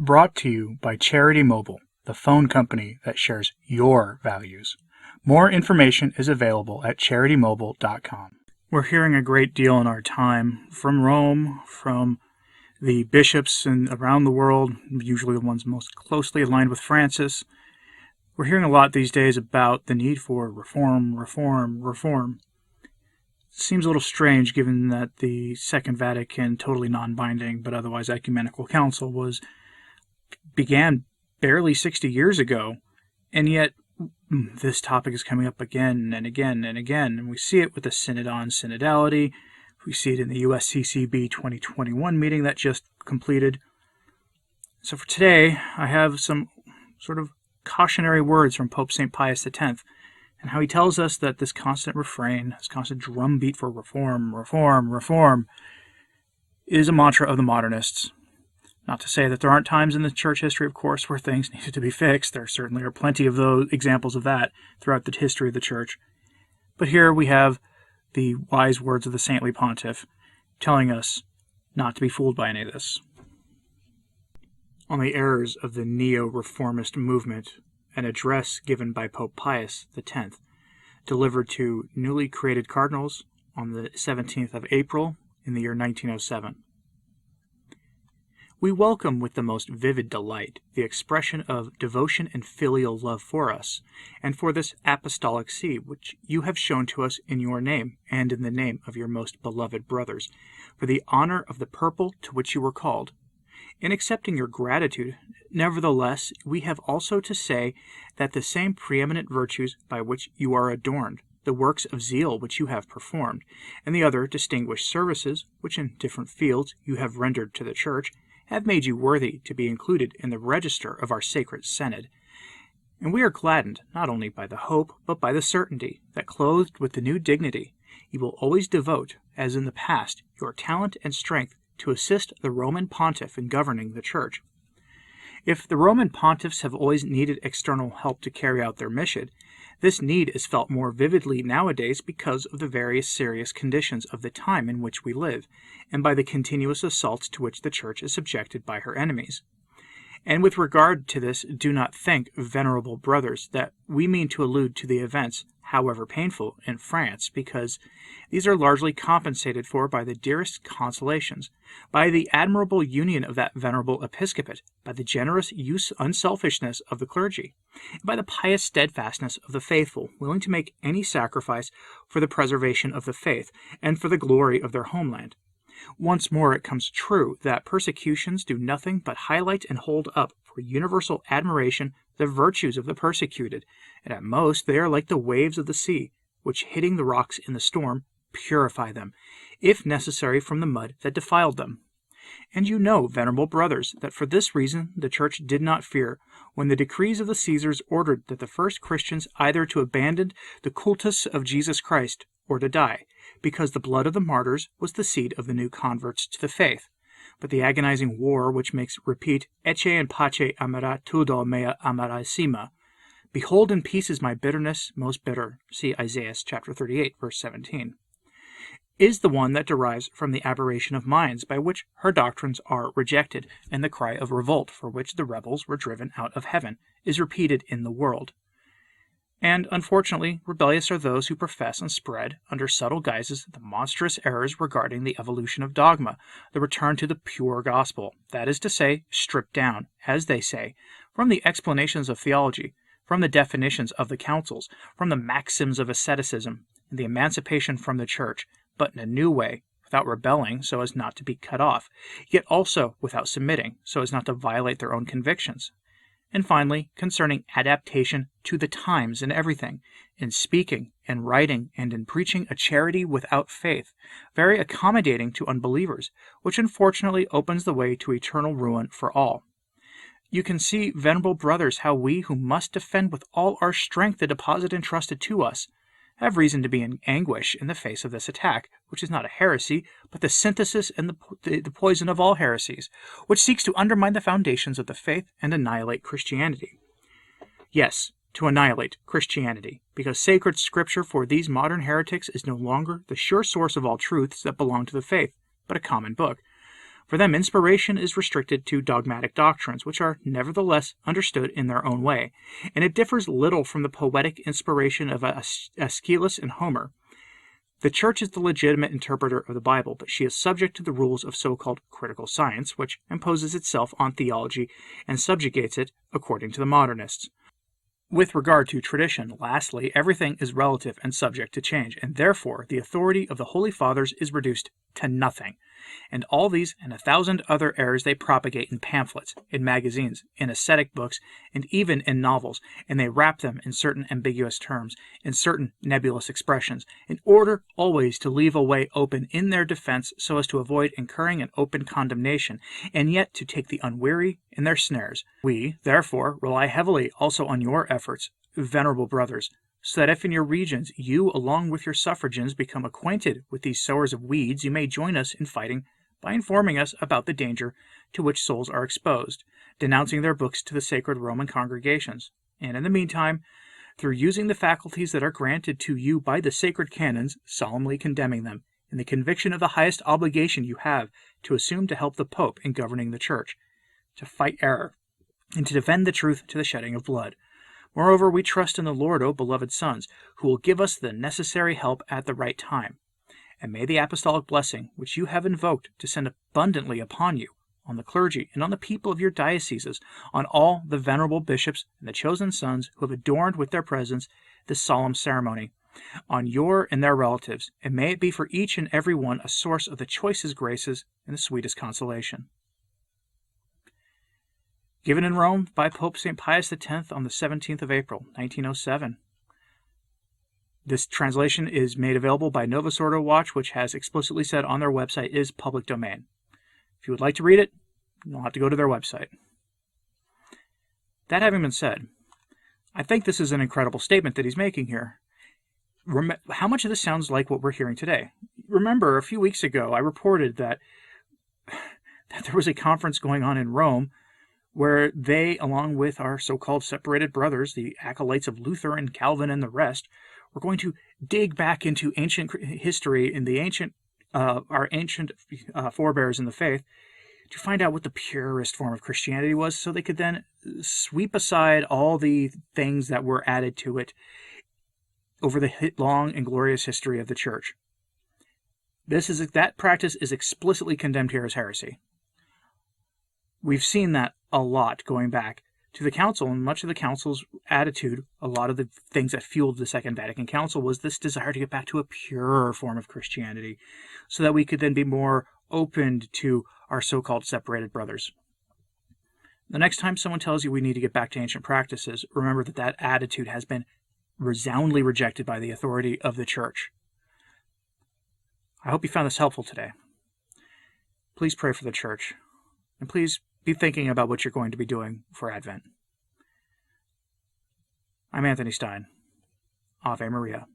brought to you by Charity Mobile, the phone company that shares your values. More information is available at CharityMobile.com. We're hearing a great deal in our time from Rome, from the bishops and around the world, usually the ones most closely aligned with Francis. We're hearing a lot these days about the need for reform. Seems a little strange given that the Second Vatican, totally non-binding but otherwise ecumenical council, began barely 60 years ago, and yet this topic is coming up again and again and again, and we see it with the Synod on Synodality. We see it in the USCCB 2021 meeting that just completed. So for today, I have some sort of cautionary words from Pope St Pius X, and how he tells us that this constant refrain, this constant drumbeat for reform, is a mantra of the modernists. Not to say that there aren't times in the church history, of course, where things needed to be fixed. There certainly are plenty of those examples of that throughout the history of the church. But here we have the wise words of the saintly pontiff telling us not to be fooled by any of this. On the errors of the neo-reformist movement, an address given by Pope Pius X, delivered to newly created cardinals on the 17th of April in the year 1907. We welcome with the most vivid delight the expression of devotion and filial love for us, and for this apostolic see which you have shown to us in your name, and in the name of your most beloved brothers, for the honor of the purple to which you were called. In accepting your gratitude, nevertheless, we have also to say that the same preeminent virtues by which you are adorned, the works of zeal which you have performed, and the other distinguished services which in different fields you have rendered to the Church, have made you worthy to be included in the register of our sacred synod. And we are gladdened not only by the hope, but by the certainty that, clothed with the new dignity, you will always devote, as in the past, your talent and strength to assist the Roman Pontiff in governing the Church. If the Roman Pontiffs have always needed external help to carry out their mission, this need is felt more vividly nowadays because of the various serious conditions of the time in which we live, and by the continuous assaults to which the Church is subjected by her enemies. And with regard to this, do not think, venerable brothers, that we mean to allude to the events, however painful, in France, because these are largely compensated for by the dearest consolations, by the admirable union of that venerable episcopate, by the generous unselfishness of the clergy, and by the pious steadfastness of the faithful, willing to make any sacrifice for the preservation of the faith, and for the glory of their homeland. Once more it comes true that persecutions do nothing but highlight and hold up for universal admiration the virtues of the persecuted, and at most they are like the waves of the sea, which, hitting the rocks in the storm, purify them, if necessary, from the mud that defiled them. And you know, venerable brothers, that for this reason the Church did not fear, when the decrees of the Caesars ordered that the first Christians either to abandon the cultus of Jesus Christ or to die, because the blood of the martyrs was the seed of the new converts to the faith. But the agonizing war which makes repeat, Ecce in pace amara tudo mea amarissima, behold in peace is my bitterness most bitter, see Isaiah chapter 38, verse 17, is the one that derives from the aberration of minds by which her doctrines are rejected, and the cry of revolt for which the rebels were driven out of heaven is repeated in the world. And, unfortunately, rebellious are those who profess and spread, under subtle guises, the monstrous errors regarding the evolution of dogma, the return to the pure gospel, that is to say, stripped down, as they say, from the explanations of theology, from the definitions of the councils, from the maxims of asceticism, and the emancipation from the Church, but in a new way, without rebelling so as not to be cut off, yet also without submitting so as not to violate their own convictions. And finally, concerning adaptation to the times in everything, in speaking and writing and in preaching a charity without faith, very accommodating to unbelievers, which unfortunately opens the way to eternal ruin for all. You can see, venerable brothers, how we, who must defend with all our strength the deposit entrusted to us, have reason to be in anguish in the face of this attack, which is not a heresy, but the synthesis and the poison of all heresies, which seeks to undermine the foundations of the faith and annihilate Christianity. Yes, to annihilate Christianity, because sacred scripture for these modern heretics is no longer the sure source of all truths that belong to the faith, but a common book. For them, inspiration is restricted to dogmatic doctrines, which are nevertheless understood in their own way, and it differs little from the poetic inspiration of Aeschylus and Homer. The Church is the legitimate interpreter of the Bible, but she is subject to the rules of so-called critical science, which imposes itself on theology and subjugates it according to the modernists. With regard to tradition, lastly, everything is relative and subject to change, and therefore the authority of the Holy Fathers is reduced to nothing. And all these and 1,000 other errors they propagate in pamphlets, in magazines, in ascetic books, and even in novels, and they wrap them in certain ambiguous terms, in certain nebulous expressions, in order always to leave a way open in their defense so as to avoid incurring an open condemnation, and yet to take the unwary in their snares. We, therefore, rely heavily also on your efforts, venerable brothers, so that if in your regions you, along with your suffragans, become acquainted with these sowers of weeds, you may join us in fighting by informing us about the danger to which souls are exposed, denouncing their books to the sacred Roman congregations, and in the meantime, through using the faculties that are granted to you by the sacred canons, solemnly condemning them, in the conviction of the highest obligation you have to assume to help the Pope in governing the Church, to fight error, and to defend the truth to the shedding of blood. Moreover, we trust in the Lord, O beloved sons, who will give us the necessary help at the right time. And may the apostolic blessing, which you have invoked, descend abundantly upon you, on the clergy, and on the people of your dioceses, on all the venerable bishops and the chosen sons who have adorned with their presence this solemn ceremony, on your and their relatives, and may it be for each and every one a source of the choicest graces and the sweetest consolation. Given in Rome by Pope St Pius X on the 17th of April, 1907. This translation is made available by Novus Ordo Watch, which has explicitly said on their website is public domain. If you would like to read it, you'll have to go to their website. That having been said, I think this is an incredible statement that he's making here. How much of this sounds like what we're hearing today? Remember, a few weeks ago, I reported that there was a conference going on in Rome where they, along with our so-called separated brothers, the acolytes of Luther and Calvin and the rest, were going to dig back into ancient history in the our ancient forebears in the faith to find out what the purest form of Christianity was, so they could then sweep aside all the things that were added to it over the long and glorious history of the Church. That practice is explicitly condemned here as heresy. We've seen that a lot going back to the Council, and much of the Council's attitude, a lot of the things that fueled the Second Vatican Council was this desire to get back to a purer form of Christianity so that we could then be more opened to our so-called separated brothers. The next time someone tells you we need to get back to ancient practices, remember that that attitude has been resoundingly rejected by the authority of the Church. I hope you found this helpful today. Please pray for the Church, and please be thinking about what you're going to be doing for Advent. I'm Anthony Stine. Ave Maria.